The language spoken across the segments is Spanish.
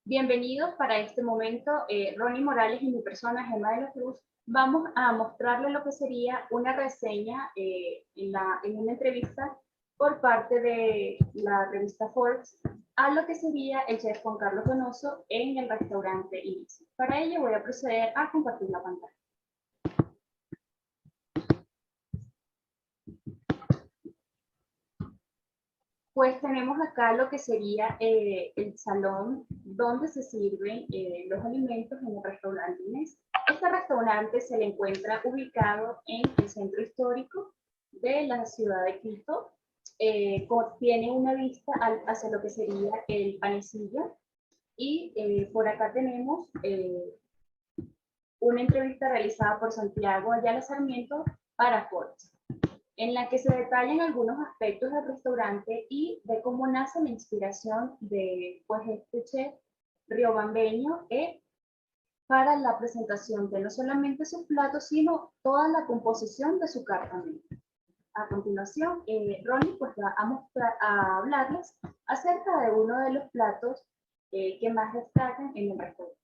Bienvenidos para este momento, Ronnie Morales y mi persona, Gemma de la Cruz. Vamos a mostrarle lo que sería una reseña en una entrevista por parte de la revista Forbes a lo que sería el chef Juan Carlos Donoso en el restaurante Ibis. Para ello voy a proceder a compartir la pantalla. Pues tenemos acá lo que sería el salón donde se sirven los alimentos en el restaurante Inés. Este restaurante se le encuentra ubicado en el centro histórico de la ciudad de Quito. Tiene una vista hacia lo que sería el Panecillo. Y por acá tenemos una entrevista realizada por Santiago Ayala Sarmiento para Forbes, en la que se detallan algunos aspectos del restaurante y de cómo nace la inspiración de pues, este chef riobambeño para la presentación de no solamente sus platos, sino toda la composición de su carta. A continuación, Ronnie pues, va a hablarles acerca de uno de los platos que más destacan en el restaurante.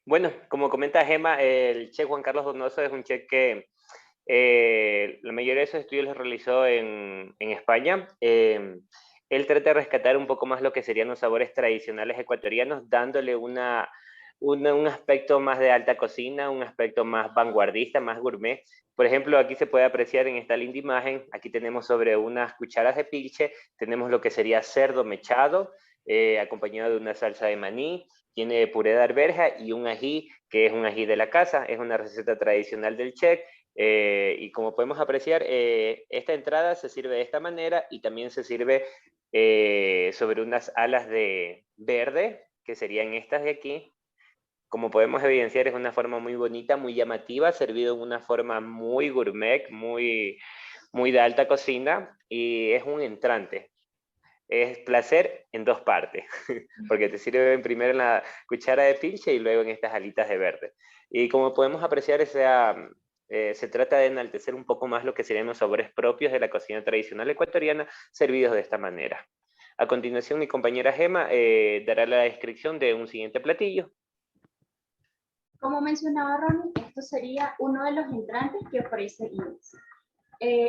Bueno, como comenta Gemma, el chef Juan Carlos Donoso es un chef que la mayoría de sus estudios los realizó en España. Él trata de rescatar un poco más lo que serían los sabores tradicionales ecuatorianos, dándole un aspecto más de alta cocina, un aspecto más vanguardista, más gourmet. Por ejemplo, aquí se puede apreciar en esta linda imagen, aquí tenemos sobre unas cucharas de pilche, tenemos lo que sería cerdo mechado, acompañado de una salsa de maní, tiene puré de arveja y un ají, que es un ají de la casa, es una receta tradicional del chef. Y como podemos apreciar, esta entrada se sirve de esta manera y también se sirve sobre unas alas de verde, que serían estas de aquí. Como podemos evidenciar, es una forma muy bonita, muy llamativa, servido en una forma muy gourmet, muy de alta cocina, y es un entrante. Es placer en dos partes, porque te sirven primero en la cuchara de pinche y luego en estas alitas de verde. Y como podemos apreciar, se trata de enaltecer un poco más lo que serían los sabores propios de la cocina tradicional ecuatoriana, servidos de esta manera. A continuación, mi compañera Gemma dará la descripción de un siguiente platillo. Como mencionaba Ronnie, esto sería uno de los entrantes que ofrece Inés.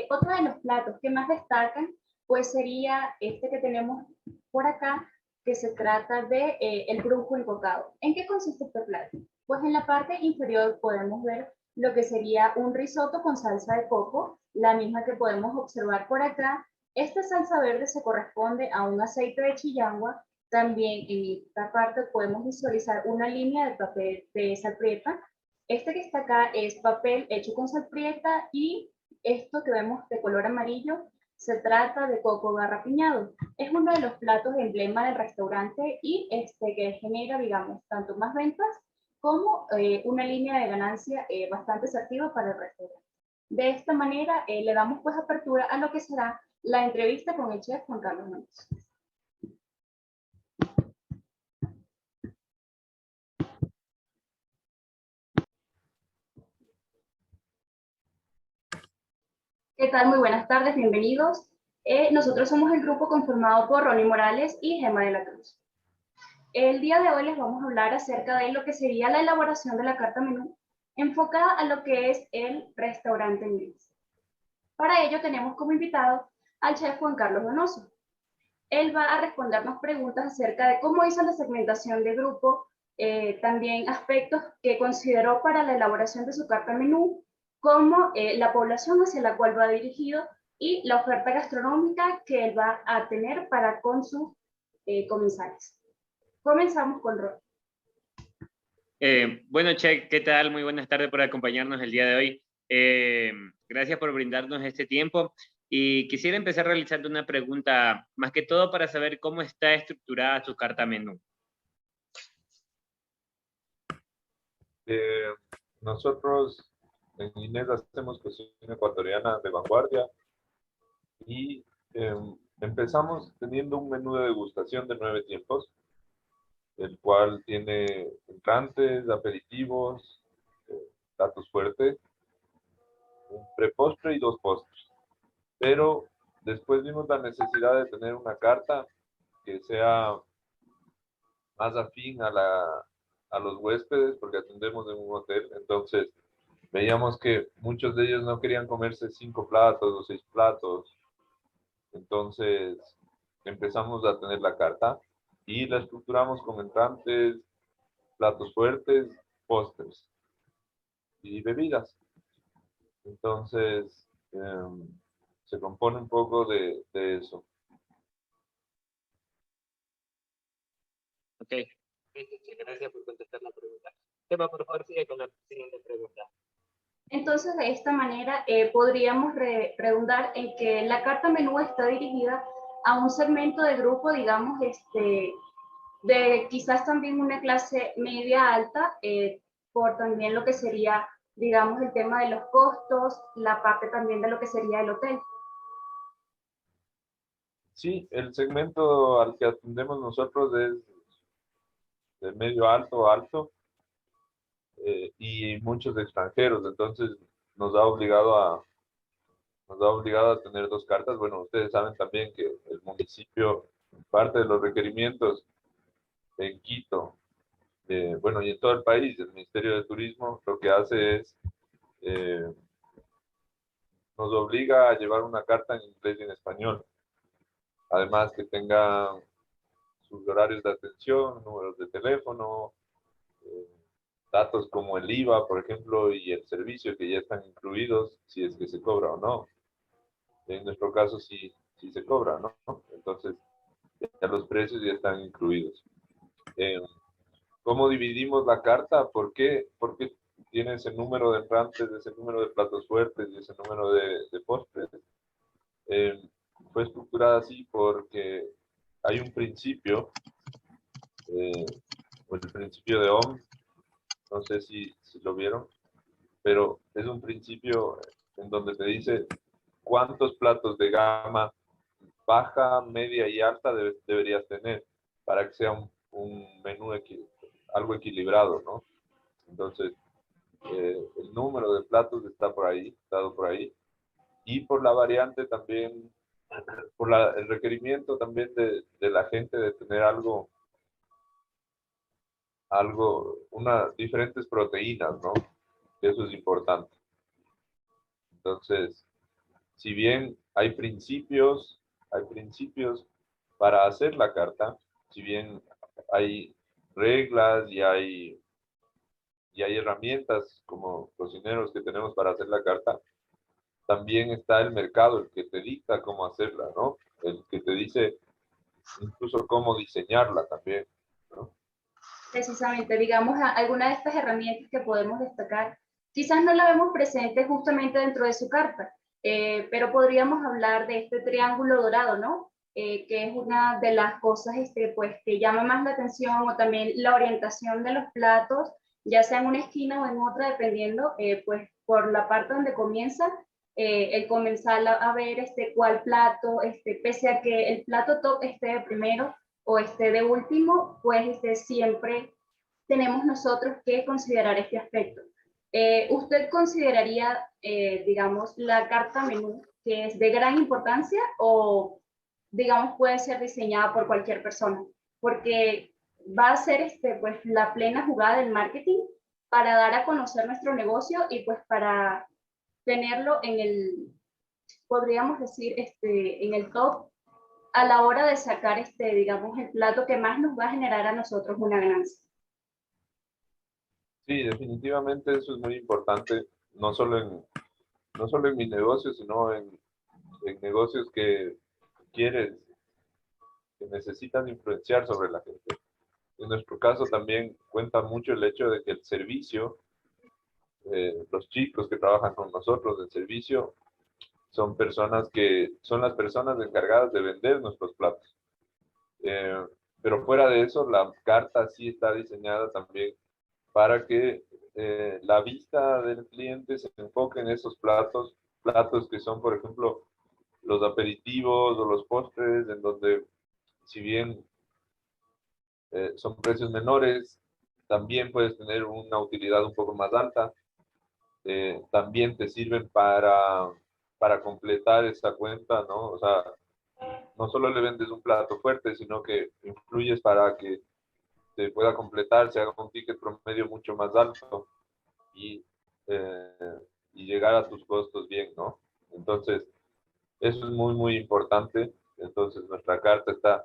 Otro de los platos que más destacan, pues sería este que tenemos por acá, que se trata de el brujo encocado. ¿En qué consiste este plato? Pues en la parte inferior podemos ver lo que sería un risotto con salsa de coco, la misma que podemos observar por acá. Esta salsa verde se corresponde a un aceite de chillangua. También en esta parte podemos visualizar una línea de papel de salprieta. Este que está acá es papel hecho con salprieta y esto que vemos de color amarillo se trata de coco garrapiñado. Es uno de los platos de emblema del restaurante y que genera, digamos, tanto más ventas como una línea de ganancia bastante atractiva para el restaurante. De esta manera le damos pues apertura a lo que será la entrevista con el chef Juan Carlos Donoso. ¿Qué tal? Muy buenas tardes, bienvenidos. Nosotros somos el grupo conformado por Ronnie Morales y Gemma de la Cruz. El día de hoy les vamos a hablar acerca de lo que sería la elaboración de la carta menú enfocada a lo que es el restaurante Inés. Para ello tenemos como invitado al chef Juan Carlos Donoso. Él va a respondernos preguntas acerca de cómo hizo la segmentación de grupo, también aspectos que consideró para la elaboración de su carta menú, como la población hacia la cual va dirigido y la oferta gastronómica que él va a tener para con sus comensales. Comenzamos con Ron. Bueno, Che, ¿qué tal? Muy buenas tardes por acompañarnos el día de hoy. Gracias por brindarnos este tiempo. Y quisiera empezar realizando una pregunta, más que todo para saber cómo está estructurada su carta menú. Nosotros en Inés hacemos cocina ecuatoriana de vanguardia y empezamos teniendo un menú de degustación de 9 tiempos, el cual tiene entrantes, aperitivos, platos fuertes, un prepostre y 2 postres. Pero después vimos la necesidad de tener una carta que sea más afín a los huéspedes, porque atendemos en un hotel. Entonces, veíamos que muchos de ellos no querían comerse 5 platos o 6 platos. Entonces, empezamos a tener la carta y la estructuramos con entrantes, platos fuertes, postres y bebidas. Entonces, se compone un poco de eso. Ok. Sí, sí, sí, gracias por contestar la pregunta. Tema, por favor, sigue con la siguiente pregunta. Entonces, de esta manera, podríamos redundar en que la carta menú está dirigida a un segmento de grupo, digamos, de quizás también una clase media alta, por también lo que sería, digamos, el tema de los costos, la parte también de lo que sería el hotel. Sí, el segmento al que atendemos nosotros es de medio alto, alto, y muchos extranjeros. Entonces, nos ha obligado a, nos ha obligado a tener 2 cartas. Bueno, ustedes saben también que el municipio, parte de los requerimientos en Quito, bueno, y en todo el país, el Ministerio de Turismo lo que hace es, eh, nos obliga a llevar una carta en inglés y en español. Además que tenga sus horarios de atención, números de teléfono, eh, datos como el IVA, por ejemplo, y el servicio que ya están incluidos, si es que se cobra o no. En nuestro caso sí, sí se cobra, ¿no? Entonces, ya los precios ya están incluidos. Eh, ¿Cómo dividimos la carta? ¿Por qué tiene ese número de entrantes, ese número de platos fuertes y ese número de postres? Eh, Fue estructurada así porque hay un principio, o el principio de Ohm, no sé si lo vieron, pero es un principio en donde te dice cuántos platos de gama baja, media y alta deberías tener para que sea un menú algo equilibrado, ¿no? Entonces, el número de platos está por ahí, dado por ahí, y por la variante también, por el requerimiento también de la gente de tener diferentes proteínas, ¿no? Eso es importante. Entonces, si bien hay principios para hacer la carta, si bien hay reglas y hay herramientas como cocineros que tenemos para hacer la carta, también está el mercado, el que te dicta cómo hacerla, ¿no? El que te dice incluso cómo diseñarla también, ¿no? Precisamente, digamos, alguna de estas herramientas que podemos destacar, quizás no la vemos presente justamente dentro de su carta, pero podríamos hablar de este triángulo dorado, ¿no? Que es una de las cosas pues, que llama más la atención, o también la orientación de los platos, ya sea en una esquina o en otra, dependiendo, pues, por la parte donde comienza, el comenzar a ver cuál plato, pese a que el plato top esté de primero, o de último, pues siempre tenemos nosotros que considerar este aspecto. ¿Usted consideraría, digamos, la carta menú que es de gran importancia, o, digamos, puede ser diseñada por cualquier persona? Porque va a ser pues, la plena jugada del marketing para dar a conocer nuestro negocio y pues para tenerlo en podríamos decir, en el top a la hora de sacar, digamos, el plato que más nos va a generar a nosotros una ganancia. Sí, definitivamente eso es muy importante, no solo no solo en mi negocio, sino en negocios que quieres, que necesitan influenciar sobre la gente. En nuestro caso también cuenta mucho el hecho de que el servicio, los chicos que trabajan con nosotros del servicio, son las personas encargadas de vender nuestros platos. Eh, pero fuera de eso, la carta sí está diseñada también para que la vista del cliente se enfoque en esos platos que son, por ejemplo, los aperitivos o los postres, en donde si bien son precios menores, también puedes tener una utilidad un poco más alta. También te sirven para completar esa cuenta, ¿no? O sea, no solo le vendes un plato fuerte, sino que influyes para que se pueda completar, se haga un ticket promedio mucho más alto y, y llegar a tus costos bien, ¿no? Entonces, eso es muy, muy importante. Entonces, nuestra carta está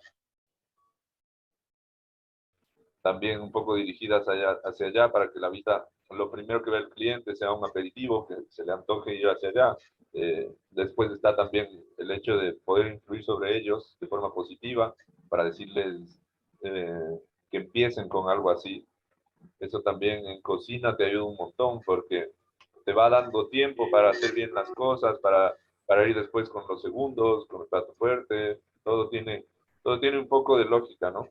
también un poco dirigidas hacia allá para que la vista, lo primero que ve el cliente sea un aperitivo, que se le antoje ir hacia allá. Después está también el hecho de poder influir sobre ellos de forma positiva para decirles que empiecen con algo así. Eso también en cocina te ayuda un montón porque te va dando tiempo para hacer bien las cosas, para ir después con los segundos, con el plato fuerte. Todo tiene un poco de lógica, ¿no?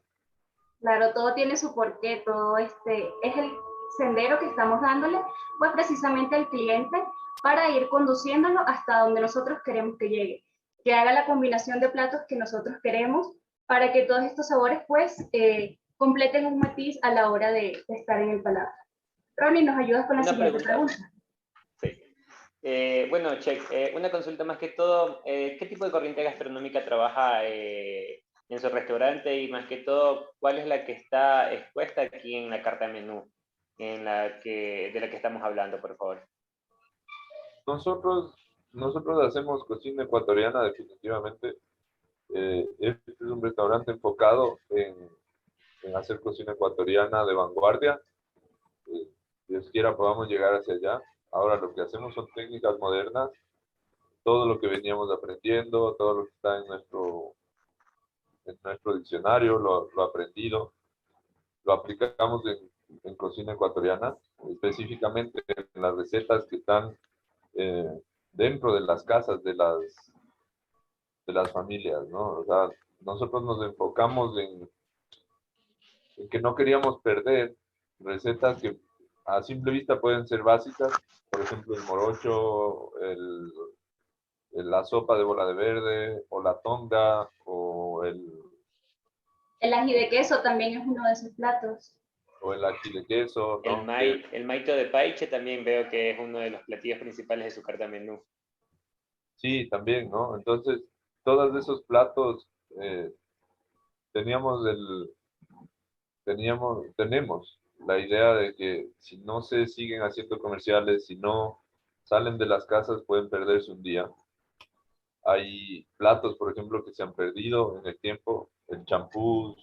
Claro, todo tiene su porqué, todo este es el sendero que estamos dándole, pues precisamente al cliente para ir conduciéndolo hasta donde nosotros queremos que llegue, que haga la combinación de platos que nosotros queremos para que todos estos sabores pues completen un matiz a la hora de estar en el paladar. Ronnie, ¿nos ayudas con la Una siguiente pregunta. pregunta? Sí. Bueno, Check, una consulta más que todo. ¿Qué tipo de corriente gastronómica trabaja en su restaurante y más que todo, cuál es la que está expuesta aquí en la carta de menú de la que estamos hablando, por favor? Nosotros hacemos cocina ecuatoriana definitivamente. Este es un restaurante enfocado en hacer cocina ecuatoriana de vanguardia. Dios quiera podamos llegar hacia allá. Ahora lo que hacemos son técnicas modernas, todo lo que veníamos aprendiendo, todo lo que está en nuestro diccionario, lo aprendido, lo aplicamos en cocina ecuatoriana, específicamente en las recetas que están eh, dentro de las casas de las familias, ¿no? O sea, nosotros nos enfocamos en que no queríamos perder recetas que a simple vista pueden ser básicas, por ejemplo, el morocho, la sopa de bola de verde, o la tonga, El ají de queso también es uno de esos platos. o el ají de queso, ¿no? El maito de paiche también veo que es uno de los platillos principales de su carta de menú. Sí, también, ¿no? Entonces, todos esos platos teníamos tenemos la idea de que si no se siguen haciendo comerciales, si no salen de las casas, pueden perderse un día. Hay platos, por ejemplo, que se han perdido en el tiempo, el champús,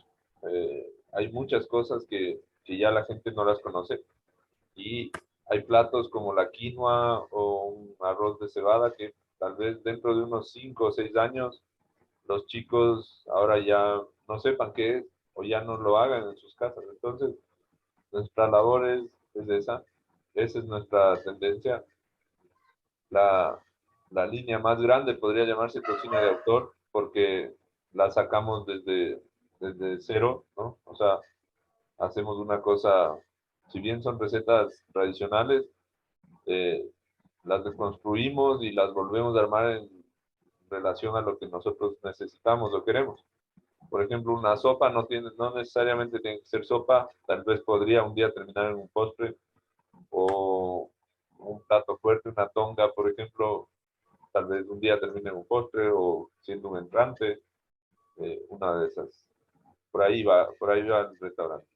hay muchas cosas que ya la gente no las conoce. Y hay platos como la quinoa o un arroz de cebada que tal vez dentro de unos 5 o 6 años los chicos ahora ya no sepan qué es o ya no lo hagan en sus casas. Entonces, nuestra labor es esa es nuestra tendencia. La, la línea más grande podría llamarse cocina de autor porque la sacamos desde cero, ¿no? O sea, hacemos una cosa, si bien son recetas tradicionales, eh, las reconstruimos y las volvemos a armar en relación a lo que nosotros necesitamos o queremos. Por ejemplo, una sopa no necesariamente tiene que ser sopa, tal vez podría un día terminar en un postre o un plato fuerte, una tonga, por ejemplo, tal vez un día termine en un postre o siendo un entrante, una de esas. Por ahí va el restaurante.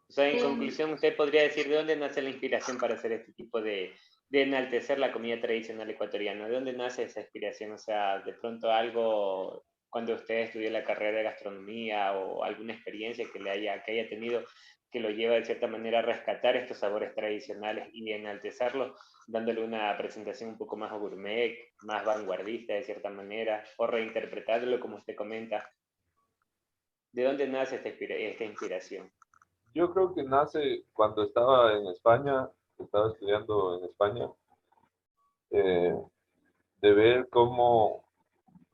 O sea, en conclusión, usted podría decir de dónde nace la inspiración para hacer este tipo de enaltecer la comida tradicional ecuatoriana. ¿De dónde nace esa inspiración? O sea, de pronto algo cuando usted estudió la carrera de gastronomía o alguna experiencia que haya tenido que lo lleva de cierta manera a rescatar estos sabores tradicionales y enaltezarlos, dándole una presentación un poco más gourmet, más vanguardista de cierta manera, o reinterpretándolo como usted comenta. ¿De dónde nace esta inspiración? Yo creo que nace cuando estaba en España, estaba estudiando en España, eh, de ver cómo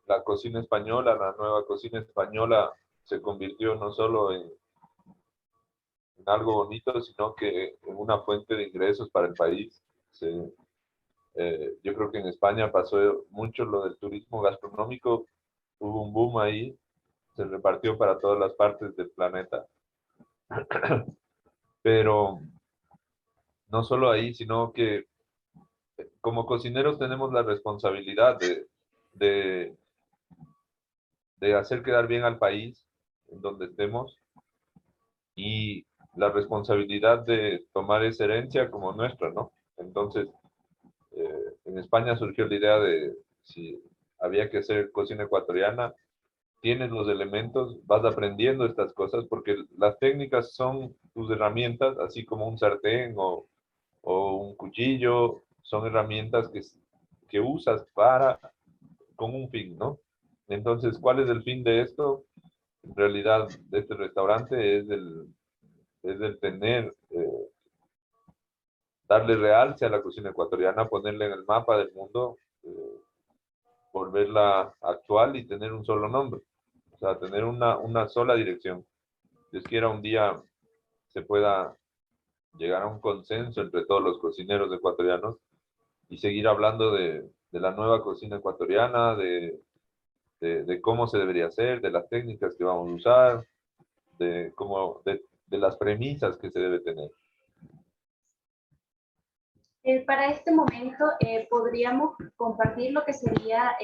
la cocina española, la nueva cocina española, se convirtió no solo en algo bonito, sino que en una fuente de ingresos para el país. Yo creo que en España pasó mucho lo del turismo gastronómico, hubo un boom ahí, se repartió para todas las partes del planeta, pero no solo ahí, sino que como cocineros tenemos la responsabilidad de, de hacer quedar bien al país en donde estemos y la responsabilidad de tomar esa herencia como nuestra, ¿no? Entonces, en España surgió la idea de si había que hacer cocina ecuatoriana, tienes los elementos, vas aprendiendo estas cosas, porque las técnicas son tus herramientas, así como un sartén o un cuchillo, son herramientas que usas para, con un fin, ¿no? Entonces, ¿cuál es el fin de esto? En realidad, de este restaurante es el tener, darle realce a la cocina ecuatoriana, ponerla en el mapa del mundo, volverla actual y tener un solo nombre. O sea, tener una sola dirección. Dios quiera un día se pueda llegar a un consenso entre todos los cocineros ecuatorianos y seguir hablando de la nueva cocina ecuatoriana, de cómo se debería hacer, de las técnicas que vamos a usar, de las premisas que se debe tener. Para este momento podríamos compartir lo que sería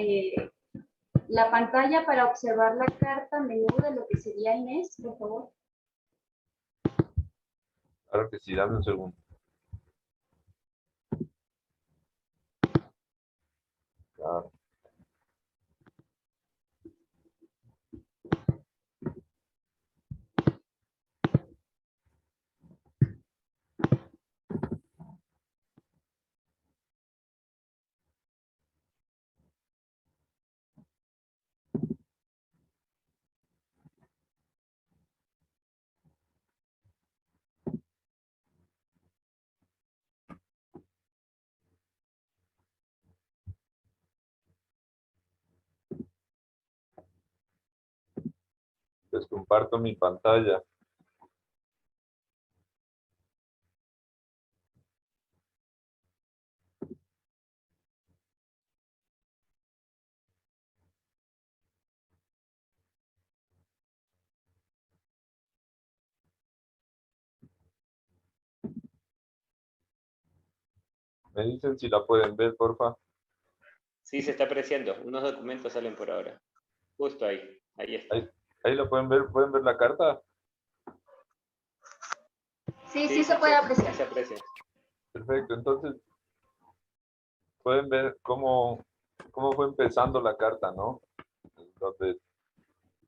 la pantalla para observar la carta menú de lo que sería Inés, por favor. Claro que sí, dame un segundo. Claro. Les comparto mi pantalla. Me dicen si la pueden ver, porfa. Sí, se está apreciando. Unos documentos salen por ahora. Justo ahí. Ahí está. Ahí la pueden ver la carta. Sí, se puede apreciar. Se aprecia. Perfecto, entonces pueden ver cómo fue empezando la carta, ¿no? Entonces,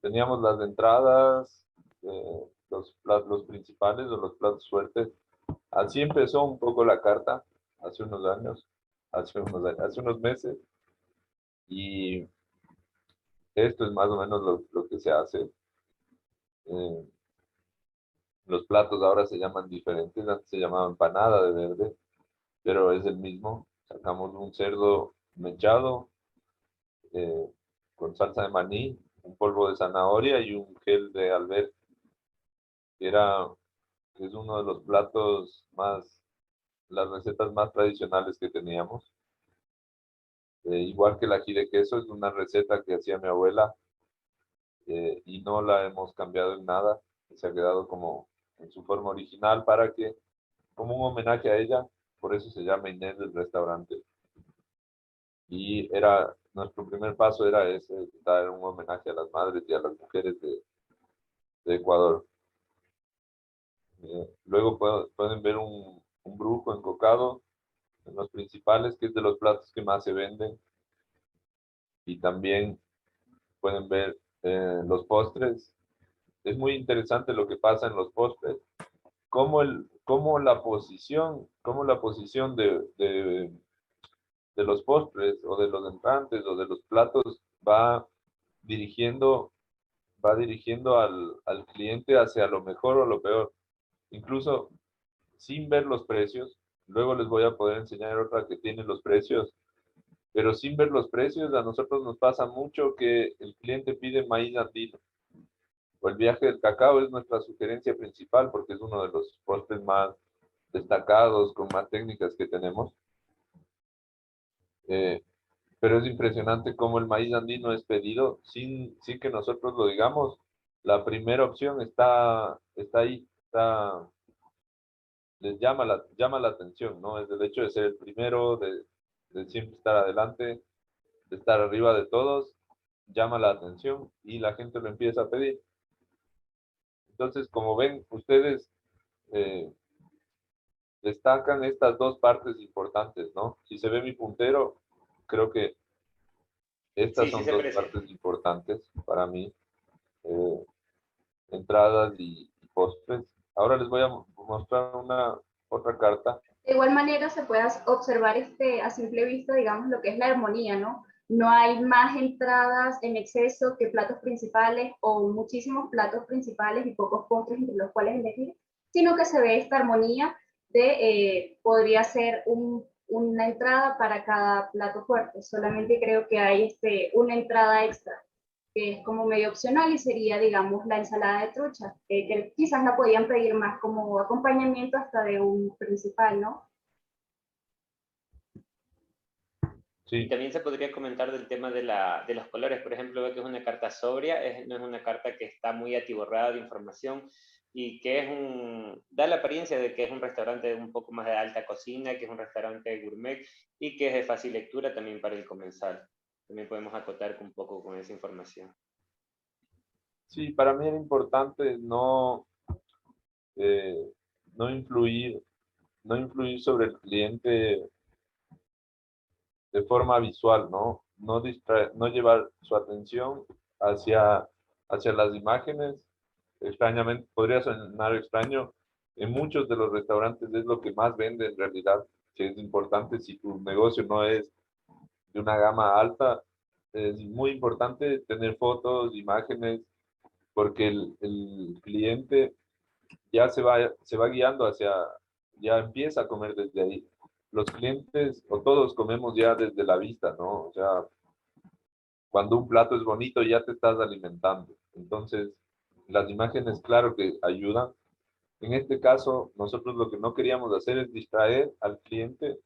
teníamos las entradas, los principales o los platos fuertes. Así empezó un poco la carta hace unos años, hace unos meses. Y esto es más o menos lo que se hace. Eh, los platos ahora se llaman diferentes, antes se llamaba empanada de verde, pero es el mismo. Sacamos un cerdo mechado eh, con salsa de maní, un polvo de zanahoria y un gel de alberja, que es uno de los platos más, las recetas más tradicionales que teníamos. Igual que el ají de queso, es una receta que hacía mi abuela y no la hemos cambiado en nada. Se ha quedado como en su forma original como un homenaje a ella, por eso se llama Inés del restaurante. Y nuestro primer paso era ese, dar un homenaje a las madres y a las mujeres de Ecuador. Luego pueden ver un brujo encocado en los principales, que es de los platos que más se venden. Y también pueden ver los postres. Es muy interesante lo que pasa en los postres, cómo la posición de los postres o de los entrantes o de los platos dirigiendo, va dirigiendo al cliente hacia lo mejor o lo peor. Incluso sin ver los precios, luego les voy a poder enseñar otra que tiene los precios, pero sin ver los precios, a nosotros nos pasa mucho que el cliente pide maíz andino. O el viaje del cacao es nuestra sugerencia principal porque es uno de los postres más destacados, con más técnicas que tenemos. Eh, pero es impresionante cómo el maíz andino es pedido sin que nosotros lo digamos. La primera opción está ahí, les llama la atención, ¿no? Es el hecho de ser el primero, de siempre estar adelante, de estar arriba de todos, llama la atención y la gente lo empieza a pedir. Entonces, como ven, ustedes destacan estas dos partes importantes, ¿no? Si se ve mi puntero, creo que estas Sí, sí son se dos aprecia. partes importantes para mí, eh, entradas y postres. Ahora les voy a mostrar una otra carta. De igual manera se puede observar a simple vista, digamos, lo que es la armonía, ¿no? No hay más entradas en exceso que platos principales o muchísimos platos principales y pocos postres entre los cuales elegir, sino que se ve esta armonía podría ser una entrada para cada plato fuerte. Solamente creo que hay una entrada extra que es como medio opcional y sería, digamos, la ensalada de trucha, que quizás la podían pedir más como acompañamiento hasta de un principal, ¿no? Y Sí, también se podría comentar del tema de los colores. Por ejemplo, veo que es una carta sobria, no es una carta que está muy atiborrada de información y que da la apariencia de que es un restaurante un poco más de alta cocina, que es un restaurante gourmet y que es de fácil lectura también para el comensal. También podemos acotar un poco con esa información. sí, para mí era importante eh, no influir, no influir sobre el cliente de forma visual, ¿no? No llevar su atención hacia, hacia las imágenes. Extrañamente, podría sonar extraño, en muchos de los restaurantes es lo que más vende en realidad, que es importante si tu negocio no es de una gama alta, es muy importante tener fotos, imágenes, porque el cliente ya se va guiando hacia, ya empieza a comer desde ahí. Los clientes, o todos comemos ya desde la vista, ¿no? O sea, cuando un plato es bonito ya te estás alimentando. Entonces, las imágenes, claro que ayudan. En este caso, nosotros lo que no queríamos hacer es distraer al cliente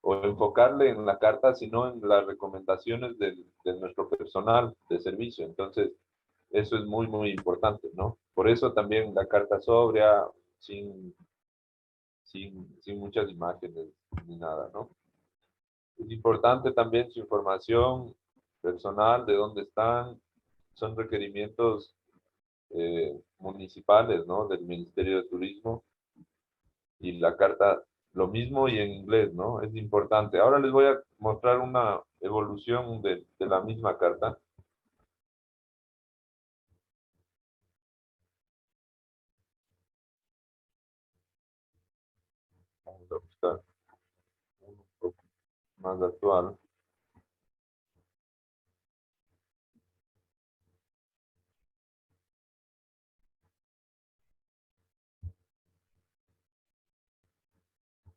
o enfocarle en la carta, sino en las recomendaciones de nuestro personal de servicio. Entonces, eso es muy, muy importante, ¿no? Por eso también la carta sobria, sin, sin muchas imágenes ni nada, ¿no? Es importante también su información personal, de dónde están, son requerimientos municipales, ¿no? Del Ministerio de Turismo y la carta, lo mismo y en inglés, ¿no? Es importante. Ahora les voy a mostrar una evolución de la misma carta. Vamos a buscar un poco más actual.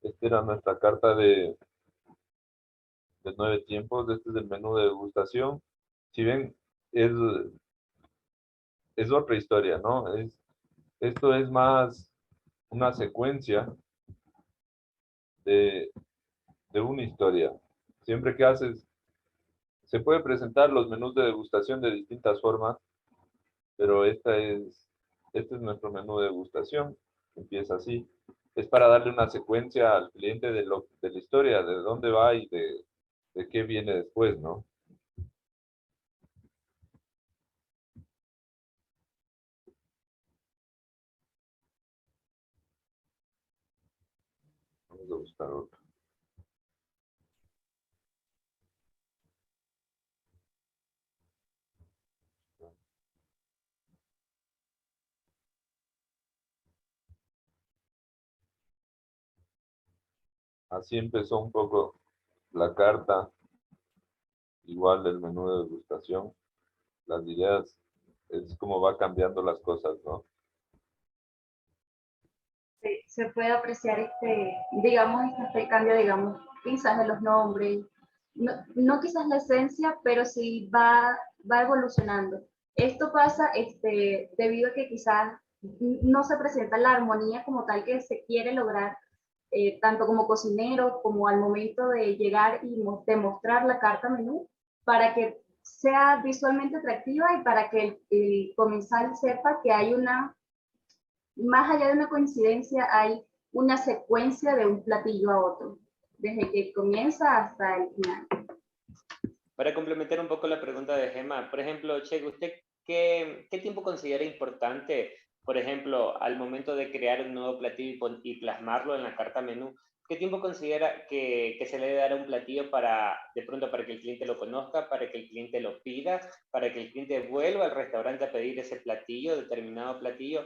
Esta era nuestra carta de 9 tiempos. Este es el menú de degustación. Si ven, es, es otra historia, ¿no? Esto es más una secuencia de, de una historia. Siempre que haces, se puede presentar los menús de degustación de distintas formas, pero este es nuestro menú de degustación. Empieza así. Es para darle una secuencia al cliente de la historia, de dónde va y de qué viene después, ¿no? Vamos a buscar otro. Así empezó un poco la carta, igual el menú de degustación, las ideas, es como va cambiando las cosas, ¿no? Se puede apreciar digamos, este cambio, digamos, quizás de los nombres, no, no quizás la esencia, pero sí va evolucionando. Esto pasa debido a que quizás no se presenta la armonía como tal que se quiere lograr, tanto como cocinero como al momento de llegar y demostrar la carta menú, para que sea visualmente atractiva y para que el comensal sepa que hay más allá de una coincidencia, hay una secuencia de un platillo a otro, desde que comienza hasta el final. Para complementar un poco la pregunta de Gemma, por ejemplo, Che, ¿usted qué tiempo considera importante por ejemplo, al momento de crear un nuevo platillo y plasmarlo en la carta menú, ¿qué tiempo considera que se le debe dar a un platillo para, de pronto, para que el cliente lo conozca, para que el cliente lo pida, para que el cliente vuelva al restaurante a pedir ese platillo, determinado platillo?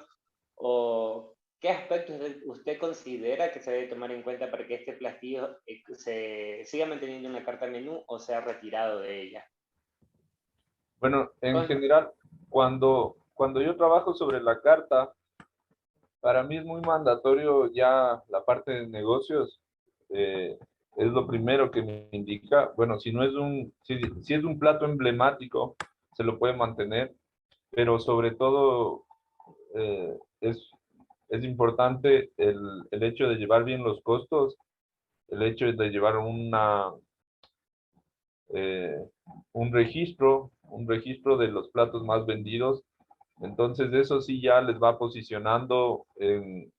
¿O qué aspectos usted considera que se debe tomar en cuenta para que este platillo se siga manteniendo en la carta menú o sea retirado de ella? Bueno, en general, cuando yo trabajo sobre la carta, para mí es muy mandatorio ya la parte de negocios. eh, es lo primero que me indica. Bueno, si no es si es un plato emblemático, se lo puede mantener, pero sobre todo eh, es, es importante el hecho de llevar bien los costos, el hecho de llevar eh, un registro de los platos más vendidos. Entonces eso sí ya les va posicionando en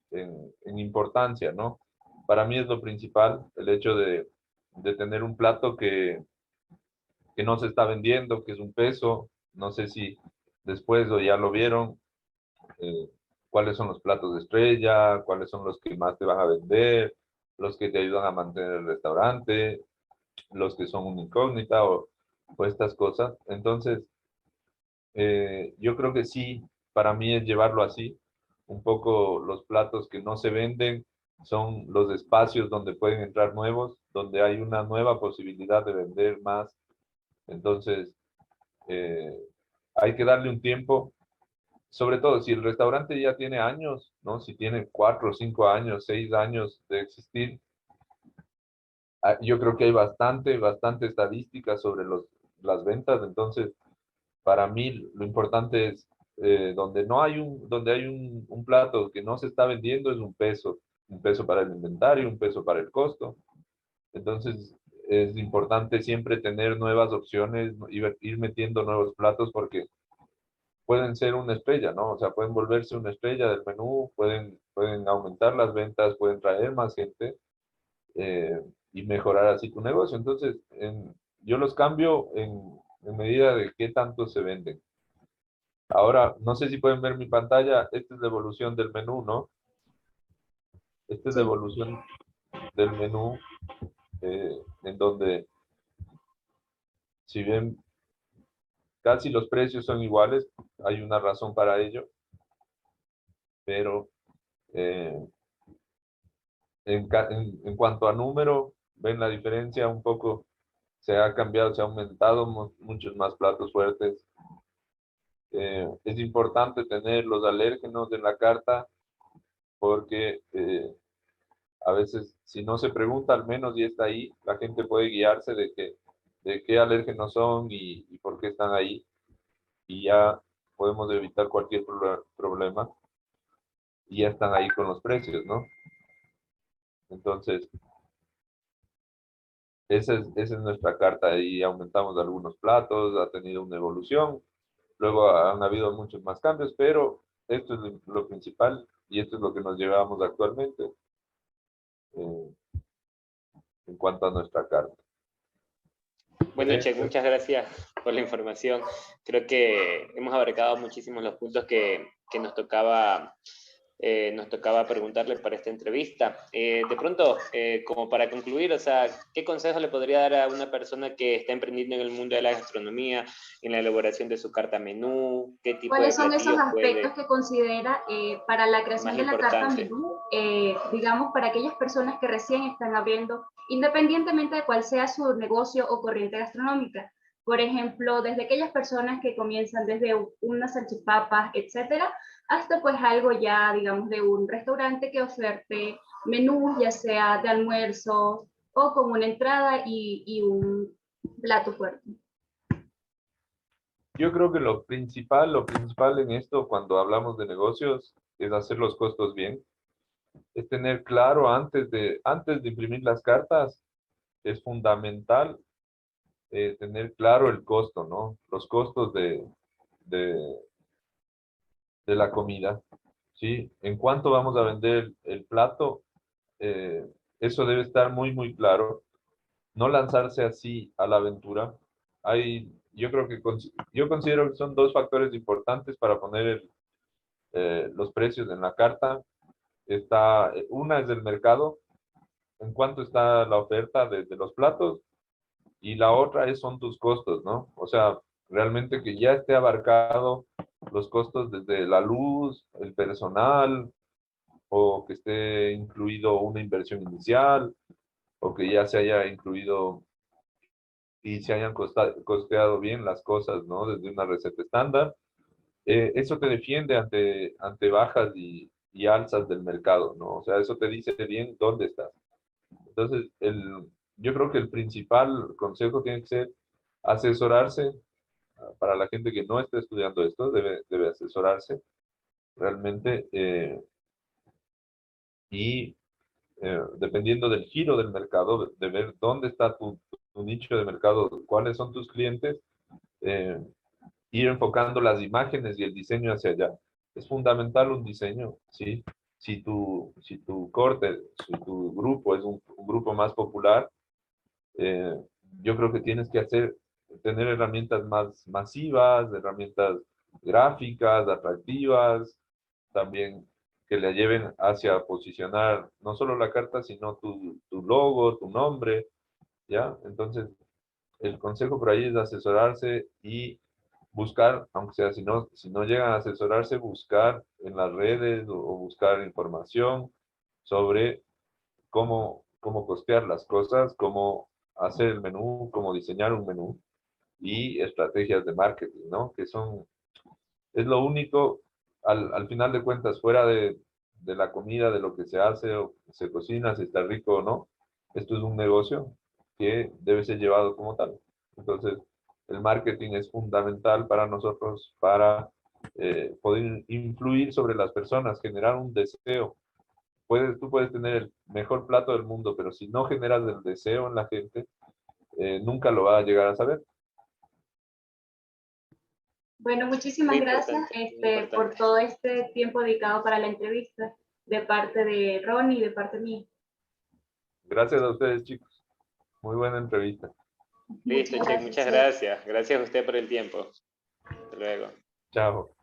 importancia, ¿no? Para mí es lo principal, el hecho de tener un plato que no se está vendiendo, que es un peso. No sé si después o ya lo vieron, eh, cuáles son los platos de estrella, cuáles son los que más te van a vender, los que te ayudan a mantener el restaurante, los que son una incógnita o estas cosas. Entonces, yo creo que sí, para mí es llevarlo así. Un poco los platos que no se venden son los espacios donde pueden entrar nuevos, donde hay una nueva posibilidad de vender más. Entonces, eh, hay que darle un tiempo, sobre todo si el restaurante ya tiene años, ¿no? Si tiene 4, 5 años, 6 años de existir, yo creo que hay bastante estadística sobre las ventas. Entonces, para mí lo importante es donde hay un plato que no se está vendiendo es un peso para el inventario, un peso para el costo. Entonces es importante siempre tener nuevas opciones, ir metiendo nuevos platos porque pueden ser una estrella, ¿no? O sea, pueden volverse una estrella del menú, pueden aumentar las ventas, pueden traer más gente, eh, y mejorar así tu negocio. Entonces, yo los cambio en medida de qué tanto se venden. Ahora, no sé si pueden ver mi pantalla. Esta es la evolución del menú, ¿no? Esta es la Sí. evolución del menú, en donde, si bien casi los precios son iguales, hay una razón para ello, pero eh, en cuanto a número, ven la diferencia un poco. Se ha cambiado, se ha aumentado muchos más platos fuertes. Es importante tener los alérgenos en la carta porque a veces, si no se pregunta, al menos y está ahí, la gente puede guiarse de qué alérgenos son y por qué están ahí, y ya podemos evitar cualquier problema, y ya están ahí con los precios, ¿no? Entonces, esa es nuestra carta, y aumentamos algunos platos, ha tenido una evolución, luego han habido muchos más cambios, pero esto es lo principal y esto es lo que nos llevamos actualmente, eh, en cuanto a nuestra carta. Bueno, Che, muchas gracias por la información. Creo que hemos abarcado muchísimos los puntos que nos tocaba preguntarle para esta entrevista. De pronto, como para concluir, o sea, ¿qué consejo le podría dar a una persona que está emprendiendo en el mundo de la gastronomía, en la elaboración de su carta menú? ¿Qué tipo de ¿Cuáles son esos platillos aspectos puede, que considera para la creación más de la carta importante? menú, digamos, para aquellas personas que recién están abriendo, independientemente de cuál sea su negocio o corriente gastronómica? Por ejemplo, desde aquellas personas que comienzan desde unas salchipapas, etcétera, hasta pues algo ya, digamos, de un restaurante que oferte menús, ya sea de almuerzo o con una entrada y un plato fuerte. Yo creo que lo principal en esto cuando hablamos de negocios es hacer los costos bien, es tener claro antes de imprimir las cartas, es fundamental tener claro el costo, ¿no? Los costos de, de la comida, ¿sí? En cuánto vamos a vender el plato, eh, eso debe estar muy claro. No lanzarse así a la aventura. Yo creo que yo considero que son dos factores importantes para poner los precios en la carta. Una es del mercado, en cuánto está la oferta de los platos, y la otra son tus costos, ¿no? O sea, realmente que ya esté abarcado los costos desde la luz, el personal, o que esté incluido una inversión inicial, o que ya se haya incluido y se hayan costeado bien las cosas, ¿no? Desde una receta estándar. Eso te defiende ante bajas y alzas del mercado, ¿no? O sea, eso te dice bien dónde estás. Entonces, yo creo que el principal consejo tiene que ser asesorarse. Para la gente que no está estudiando esto, debe asesorarse realmente, y dependiendo del giro del mercado, de ver dónde está tu nicho de mercado, cuáles son tus clientes, eh, ir enfocando las imágenes y el diseño hacia allá. Es fundamental un diseño, ¿sí? Si tu corte, si tu grupo es un grupo más popular, eh, yo creo que tienes que tener herramientas más masivas, herramientas gráficas, atractivas, también que le lleven hacia posicionar no solo la carta, sino tu logo, tu nombre, ¿ya? Entonces, el consejo por ahí es asesorarse y buscar, aunque sea si no llegan a asesorarse, buscar en las redes o buscar información sobre cómo costear las cosas, cómo hacer el menú, cómo diseñar un menú y estrategias de marketing, ¿no? Es lo único, al final de cuentas, fuera de la comida, de lo que se hace o se cocina, si está rico o no, esto es un negocio que debe ser llevado como tal. Entonces, el marketing es fundamental para nosotros para poder influir sobre las personas, generar un deseo. Tú puedes tener el mejor plato del mundo, pero si no generas el deseo en la gente, nunca lo va a llegar a saber. Bueno, muchísimas Muy gracias importante, muy por importante. todo este tiempo dedicado para la entrevista de parte de Ronnie y de parte mía. Gracias a ustedes, chicos. Muy buena entrevista. Listo, Muchas Che, gracias. muchas gracias. Gracias a usted por el tiempo. Hasta luego. Chao.